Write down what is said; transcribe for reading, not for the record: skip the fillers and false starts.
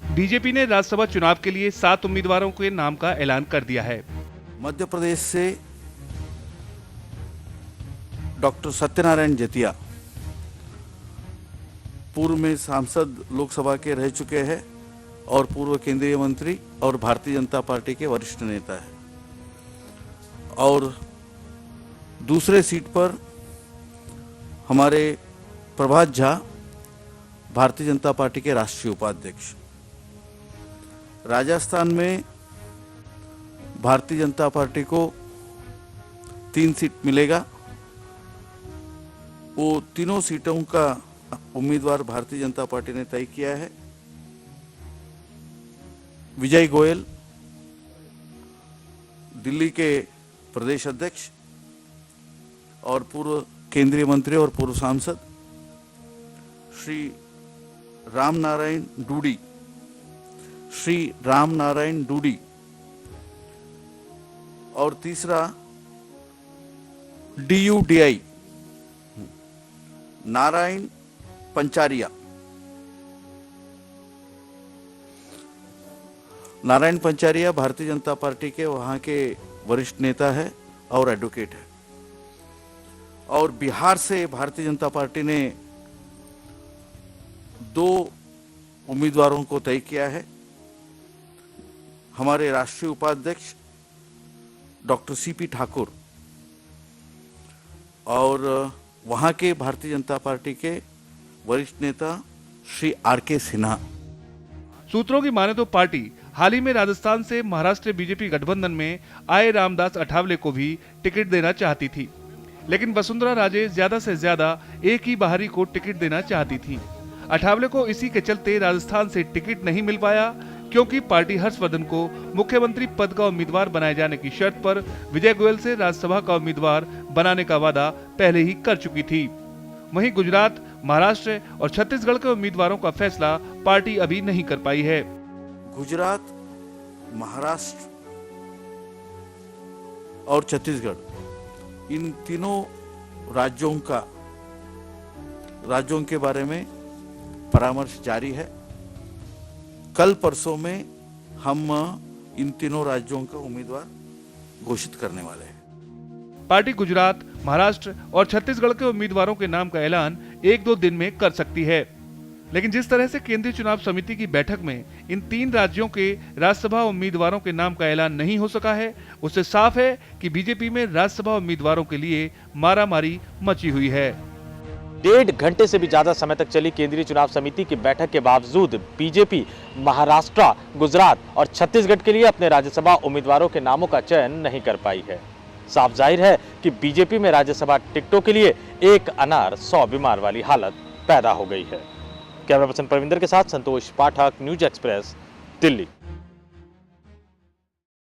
BJP ने राज्यसभा चुनाव के लिए 7 उम्मीदवारों के नाम का ऐलान कर दिया है। मध्य प्रदेश से डॉक्टर सत्यनारायण जतिया पूर्व में सांसद लोकसभा के रह चुके हैं और पूर्व केंद्रीय मंत्री और भारतीय जनता पार्टी के वरिष्ठ नेता हैं। और दूसरे सीट पर हमारे प्रभात झा, भारतीय जनता पार्टी के राष्ट्रीय उपाध्यक्ष। राजस्थान में भारतीय जनता पार्टी को 3 सीट मिलेगा। वो तीनों सीटों का उम्मीदवार भारतीय जनता पार्टी ने तय किया है। विजय गोयल, दिल्ली के प्रदेश अध्यक्ष और पूर्व केंद्रीय मंत्री और पूर्व सांसद, श्री राम नारायण डूडी और तीसरा DUDI नारायण पंचारिया। नारायण पंचारिया भारतीय जनता पार्टी के वहां के वरिष्ठ नेता है और एडवोकेट है। और बिहार से भारतीय जनता पार्टी ने 2 उम्मीदवारों को तय किया है। हमारे राष्ट्रीय उपाध्यक्ष डॉक्टर CP ठाकुर और वहां के भारतीय जनता पार्टी के वरिष्ठ नेता श्री RK सिन्हा। सूत्रों की माने तो पार्टी हाल ही में राजस्थान से महाराष्ट्र बीजेपी गठबंधन में आए रामदास अठावले को भी टिकट देना चाहती थी, लेकिन वसुंधरा राजे ज्यादा से ज्यादा एक ही बाहरी को टिकट देना चाहती थी। अठावले को इसी के चलते राजस्थान से टिकट नहीं मिल पाया, क्योंकि पार्टी हर्षवर्धन को मुख्यमंत्री पद का उम्मीदवार बनाए जाने की शर्त पर विजय गोयल से राज्यसभा का उम्मीदवार बनाने का वादा पहले ही कर चुकी थी। वहीं गुजरात, महाराष्ट्र और छत्तीसगढ़ के उम्मीदवारों का फैसला पार्टी अभी नहीं कर पाई है। गुजरात, महाराष्ट्र और छत्तीसगढ़, इन तीनों राज्यों के बारे में परामर्श जारी है। कल परसों में हम इन तीनों राज्यों का उम्मीदवार घोषित करने वाले हैं। पार्टी गुजरात, महाराष्ट्र और छत्तीसगढ़ के उम्मीदवारों के नाम का ऐलान 1-2 दिन में कर सकती है, लेकिन जिस तरह से केंद्रीय चुनाव समिति की बैठक में इन 3 राज्यों के राज्यसभा उम्मीदवारों के नाम का ऐलान नहीं हो सका है, उससे साफ है कि बीजेपी में राज्यसभा उम्मीदवारों के लिए मारामारी मची हुई है। 1.5 घंटे से भी ज्यादा समय तक चली केंद्रीय चुनाव समिति की बैठक के बावजूद बीजेपी महाराष्ट्र, गुजरात और छत्तीसगढ़ के लिए अपने राज्यसभा उम्मीदवारों के नामों का चयन नहीं कर पाई है। साफ जाहिर है कि बीजेपी में राज्यसभा टिकटों के लिए एक अनार 100 बीमार वाली हालत पैदा हो गई है। कैमरा पर्सन परविंदर के साथ संतोष पाठक, न्यूज एक्सप्रेस, दिल्ली।